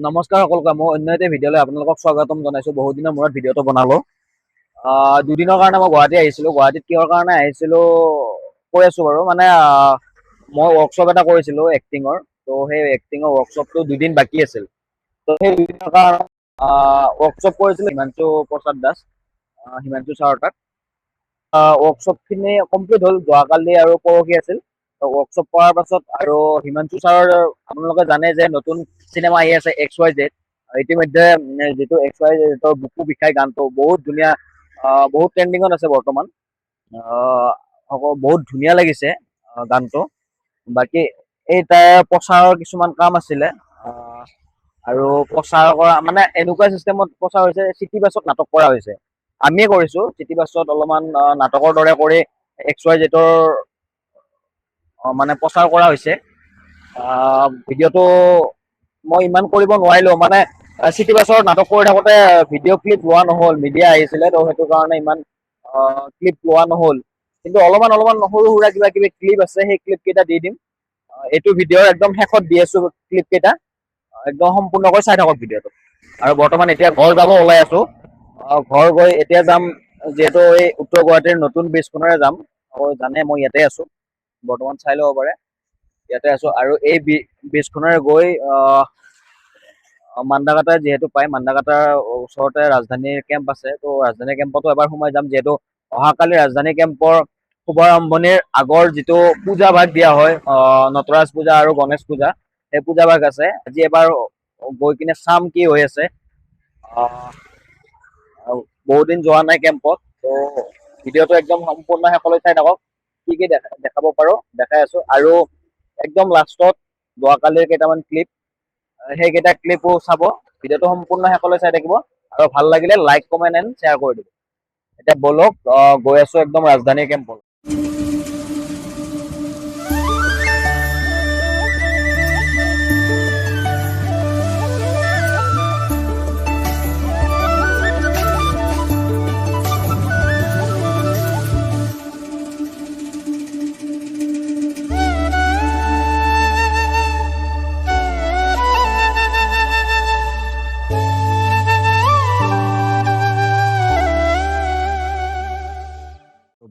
নমস্কাৰ সকলোকে মই অন্য এটা ভিডিঅ'লৈ আপোনালোকক স্বাগতম জনাইছো। বহুত দিনৰ মূৰত ভিডিঅ'টো বনালো। দুদিনৰ কাৰণে মই গুৱাহাটী আহিছিলো। গুৱাহাটীত কিহৰ কাৰণে আহিছিলো কৈ আছো বাৰু। মানে মই ৱৰ্কশ্বপ এটা কৰিছিলো এক্টিঙৰ। ত' সেই এক্টিঙৰ ৱৰ্কশ্বপটো 2 দিন বাকী আছিল। ত' সেই 2 দিনৰ কাৰণে ৱৰ্কশ্বপ কৰিছিলো হিমাংশু প্ৰসাদ দাস, হিমাংশু ছাৰৰ তাত। ৱৰ্কশ্বপ খিনি কমপ্লিট হ'ল যোৱাকালি আৰু পৰহি আছিল। ৱৰ্কশ্বপ কৰাৰ পাছত আৰু হিমাংশু ছাৰৰ আপোনালোকে জানে যে নতুন চিনেমা আহি আছে XYZ। ইতিমধ্যে যিটো XYZ বুকু বিষাই গানটো বহুত ধুনীয়া, বহুত ট্ৰেণ্ডিঙত আছে বৰ্তমান। বহুত ধুনীয়া লাগিছে গানটো। বাকী এই তাৰ প্ৰচাৰৰ কিছুমান কাম আছিলে, আৰু প্ৰচাৰ কৰা মানে এনেকুৱা চিষ্টেমত প্ৰচাৰ হৈছে, চিটি বাছত নাটক কৰা হৈছে। আমিয়ে কৰিছো চিটি বাছত অলপমান নাটকৰ দৰে কৰি XYZ-ৰ মানে প্ৰচাৰ কৰা হৈছে। ভিডিঅ'টো মই ইমান কৰিব নোৱাৰিলো, মানে চিটি বাছৰ নাটক কৰি থাকোতে ভিডিঅ' ক্লিপ লোৱা নহল, মিডিয়া আহিছিলে তো সেইটো কাৰণে ইমান ক্লিপ লোৱা নহল। কিন্তু অলপমান সৰু সুৰা কিবা কিবি ক্লিপ আছে, সেই ক্লিপ কেইটা দি দিম। এইটো ভিডিঅ'ৰ একদম শেষত দি আছো ক্লিপ কেইটা, একদম সম্পূৰ্ণকৈ চাই থাকক ভিডিঅ'টো। আৰু বৰ্তমান এতিয়া ঘৰ যাব ওলাই আছো। ঘৰ গৈ এতিয়া যাম, যিহেতু এই উত্তৰ গুৱাহাটীৰ নতুন ব্ৰিজখনেৰে যাম। জানে মই ইয়াতে আছো বৰ্তমান, চাই ল'ব পাৰে ইয়াতে আছো। আৰু এই ব্ৰিজখনেৰে গৈ মান্দাকাটা যিহেতু পায়, মান্দাকাটাৰ ওচৰতে ৰাজধানীৰ কেম্প আছে। ত' ৰাজধানী কেম্পতো এবাৰ সোমাই যাম, যিহেতু অহাকালি ৰাজধানী কেম্পৰ শুভাৰম্ভণিৰ আগৰ যিটো পূজা ভাগ দিয়া হয়, নটৰাজ পূজা আৰু গণেশ পূজা, সেই পূজা ভাগ আছে। আজি এবাৰ গৈ কিনে চাম কি হৈ আছে। বহুত দিন যোৱা নাই কেম্পত। ত' ভিডিঅ'টো একদম সম্পূৰ্ণ শেষলৈ চাই থাকক। কি কি দেখাব পাৰো দেখাই আছো। আৰু একদম লাষ্টত যোৱাকালিৰ কেইটামান ক্লিপ, সেইকেইটা ক্লিপো চাব। ভিডিঅ'টো সম্পূৰ্ণ শেষলৈ চাই থাকিব, আৰু ভাল লাগিলে লাইক কমেণ্ট এণ্ড শ্বেয়াৰ কৰি দিব। এতিয়া বলক গৈ আছো একদম ৰাজধানী কেম্পত।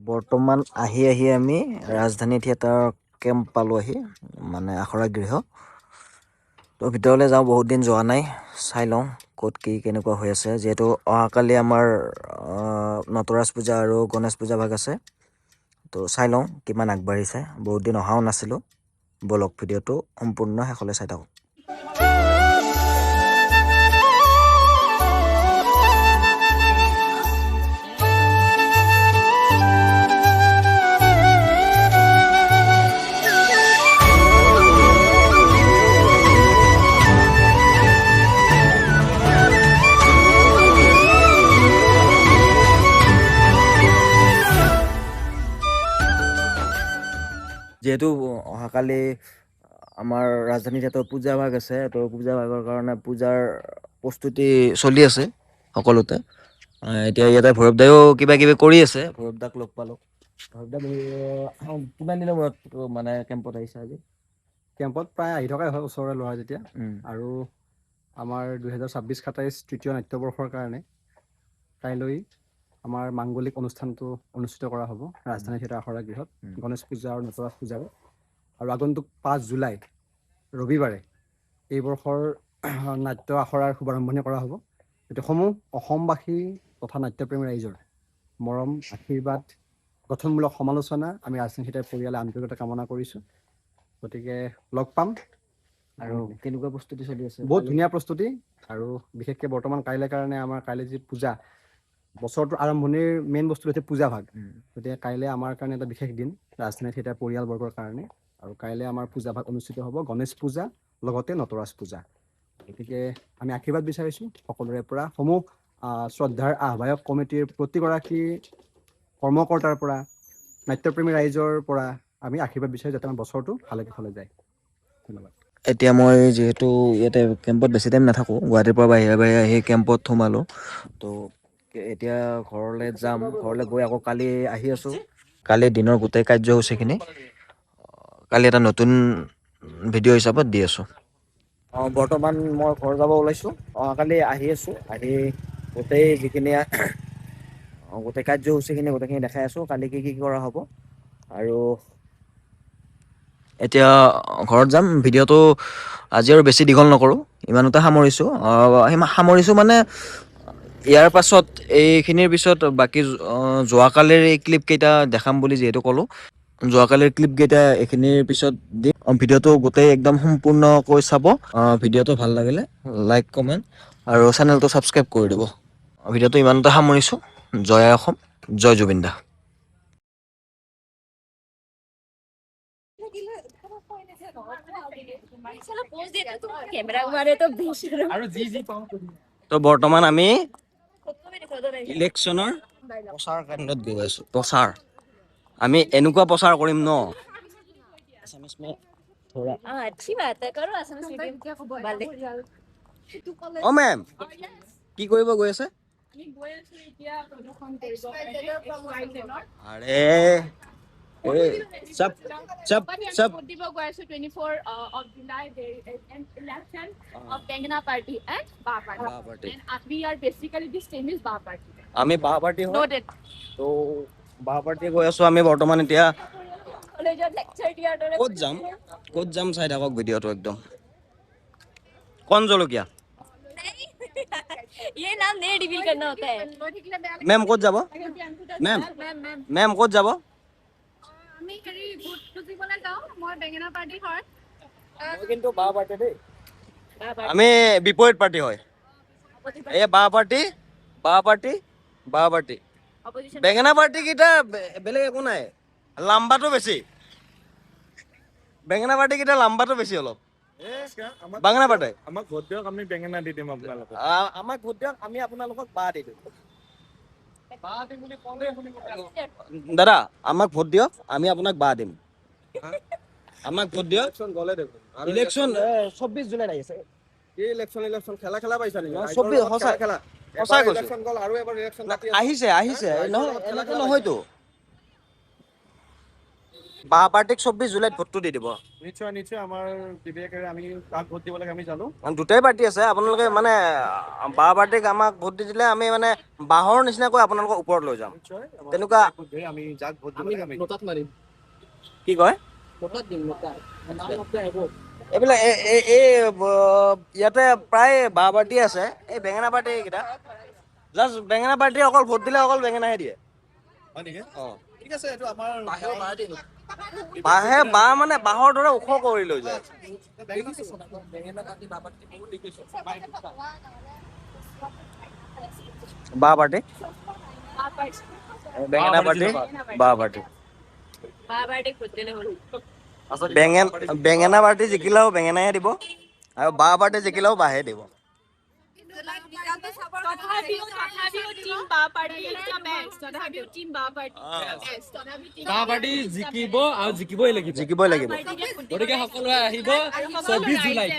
বৰ্তমান আহি আমি ৰাজধানী থিয়েটাৰ কেম্প পালোহি, মানে আখৰা গৃহ। তো ভিতৰলৈ যাওঁ, বহুত দিন যোৱা নাই। চাই লওঁ ক'ত কি কেনেকুৱা হৈ আছে। যিহেতু অহাকালি আমাৰ নটৰাজ পূজা আৰু গণেশ পূজা ভাগ আছে। তো চাই লওঁ কিমান আগবাঢ়িছে। বহুত দিন অহাও নাছিলোঁ। বলক ভিডিঅ'টো সম্পূৰ্ণ শেষলৈ চাই থাকক। যিহেতু অহাকালি আমাৰ ৰাজধানী থিয়েটাৰৰ পূজা ভাগ আছে, তো পূজা ভাগৰ কাৰণে পূজাৰ প্ৰস্তুতি চলি আছে সকলোতে। এতিয়া ইয়াতে ভৈৰৱ দাইও কিবা কিবি কৰি আছে। ভৈৰৱ দাক লগ পালোঁ। ভৈৰৱ দা কিমান দিনৰ মূৰত মানে কেম্পত আহিছে আজি? কেম্পত প্ৰায় আহি থকাই হয়, ওচৰৰে ল'ৰা যেতিয়া। আৰু আমাৰ 2026-27 তৃতীয় নাট্যবৰ্ষৰ কাৰণে কাইলৈ আমাৰ মাংগলিক অনুষ্ঠানটো অনুষ্ঠিত কৰা হ'ব ৰাজধানী থিয়েটাৰ আখৰা গৃহত, গণেশ পূজা আৰু নটৰাজ পূজাৰ। আৰু আগন্তুক 5 জুলাই ৰবিবাৰে এই বৰ্ষৰ নাট্য আখৰাৰ শুভাৰম্ভণি কৰা হ'ব। সমূহ অসমবাসী তথা নাট্যপ্ৰেমী ৰাইজৰ মৰম, আশীৰ্বাদ, গঠনমূলক সমালোচনা আমি ৰাজধানী থিয়েটাৰ পৰিয়ালে আন্তৰিকতা কামনা কৰিছোঁ। গতিকে লগ পাম। আৰু কেনেকুৱা প্ৰস্তুতি চলি আছে? বহুত ধুনীয়া প্ৰস্তুতি। আৰু বিশেষকৈ বৰ্তমান কাইলৈ কাৰণে আমাৰ কাইলৈ যি পূজা, বছৰটোৰ আৰম্ভণিৰ মেইন বস্তু হৈছে পূজা ভাগ। গতিকে কাইলৈ আমাৰ কাৰণে এটা বিশেষ দিন ৰাজধানী থিয়েটাৰ পৰিয়ালবৰ্গৰ কাৰণে। আৰু কাইলৈ আমাৰ পূজা ভাগ অনুষ্ঠিত হ'ব, গণেশ পূজা লগতে নটৰাজ পূজা। গতিকে আমি আশীৰ্বাদ বিচাৰিছোঁ সকলোৰে পৰা। সমূহ শ্ৰদ্ধাৰ আহ্বায়ক কমিটিৰ প্ৰতিগৰাকী কৰ্মকৰ্তাৰ পৰা, নাট্যপ্ৰেমী ৰাইজৰ পৰা আমি আশীৰ্বাদ বিচাৰোঁ যাতে আমাৰ বছৰটো ভালে কুশলে যায়। ধন্যবাদ। এতিয়া মই যিহেতু ইয়াতে কেম্পত বেছি টাইম নাথাকোঁ, গুৱাহাটীৰ পৰা বাহিৰে আহি কেম্পত সোমালোঁ। তো এতিয়া ঘৰলৈ যাম। ঘৰলৈ গৈ আকৌ কালি আহি আছোঁ। কালি দিনৰ গোটেই কাৰ্যসূচীখিনি কালি এটা নতুন ভিডিঅ' হিচাপত দি আছোঁ। বৰ্তমান মই ঘৰ যাব ওলাইছোঁ। অহাকালি আহি আছোঁ। আহি গোটেই যিখিনি গোটেই কাৰ্যসূচীখিনি গোটেইখিনি দেখাই আছোঁ, কালি কি কি কৰা হ'ব। আৰু এতিয়া ঘৰত যাম। ভিডিঅ'টো আজি আৰু বেছি দীঘল নকৰোঁ, ইমানতে সামৰিছোঁ। সামৰিছোঁ মানে ইয়াৰ পাছত এইখিনিৰ পিছত বাকী যোৱাকালিৰ এই ক্লিপকেইটা দেখাম বুলি যিহেতু ক'লোঁ, যোৱাকালিৰ ক্লিপকেইটা এইখিনিৰ পিছত দিম। ভিডিঅ'টো গোটেই একদম সম্পূৰ্ণকৈ চাব। ভিডিঅ'টো ভাল লাগিলে লাইক, কমেণ্ট আৰু চেনেলটো ছাবস্ক্ৰাইব কৰি দিব। ভিডিঅ'টো ইমানতে সামৰিছোঁ। জয় আই অসম, জয় জুবিন দা। তো বৰ্তমান আমি ইলেকশ্যনৰ প্ৰচাৰ কেন্দ্ৰত গৈ আছোঁ। প্ৰচাৰ আমি এনেকুৱা প্ৰচাৰ কৰিম ন। অ মেম, কি কৰিব গৈ আছে? আৰে চব চব চব আমি বাহ পাৰ্টি হয়। তো বাহ পাৰ্টি গৈ আছোঁ আমি বৰ্তমান। এতিয়া ক'ত যাম চাই থাকক ভিডিঅ'টো একদম। কণ জলকীয়া মেম ক'ত যাব? মেম ক'ত যাব? কিন্তু বাহ পাৰ্টি দেই, আমি বিপৰীত পাৰ্টি হয়। এই বাহ পাৰ্টি, বাহ পাৰ্টি, বাহ পাৰ্টি। বেঙেনা পাৰ্টি কেইটা বেলেগ একো নাই, লাম্বাটো বেছি। বেঙেনা পাৰ্টি কেইটা লাম্বাটো বেছি অলপ। বেঙেনা পাৰ্টি আমাক ভোট দিয়ক, আমি বেঙেনা দি দিম আপোনালোকক। আমাক ভোট দিয়ক, আমি আপোনালোকক বাহ দি দিম। দাদা আমাক ভোট দিয়ক, আমি আপোনাক বাহ দিম। আমাক ভোট দিয়ক। ইলেকশ্যন 24 জুলাইত আহিছে। ইলেকশ্যন খেলা পাইছা নেকি? সঁচাই কৈছো। আহিছে নহয়, এনেকে নহয়তো। বাহ পাৰ্টিক 24 জুলাইত ভোটটো দি দিব। নিশ্চয় আমাৰ বিবেকেৰে আমি কাক ভোট দিব লাগে আমি জানো। দুটাই পাৰ্টি আছে, আপোনালোকে মানে বাহ পাৰ্টিক আমাক ভোট দি দিলে আমি মানে বাঁহৰ নিচিনাকৈ আপোনালোকক ওপৰত লৈ যাম। তেনেকুৱা আমি যাক ভোট দিব লাগে আমি নোটাত মাৰিম। কি কয়? এইবিলাক ইয়াতে প্ৰায় বাহ পাৰ্টি আছে। এই বেঙেনা পাৰ্টি কেইটা জাষ্ট বেঙেনা পাৰ্টি অকল ভোট দিলে অকল বেঙেনাহে দিয়ে। হয় নেকি? ঠিক আছে, এইটো আমাৰ বাঁহ মানে বাঁহৰ দৰে ওখ কৰি লৈ যায়। বাহ পাৰ্টি, বেঙেনা পাৰ্টি, বাহ পাৰ্টি। বেঙেনা পাৰ্টি জিকিলেও বেঙেনাহে দিব আৰু বাহ পাৰ্টি জিকিলেও বাহে দিব। জিকিবই লাগিব। গতিকে সকলোৱে আহিব 24 জুলাইত।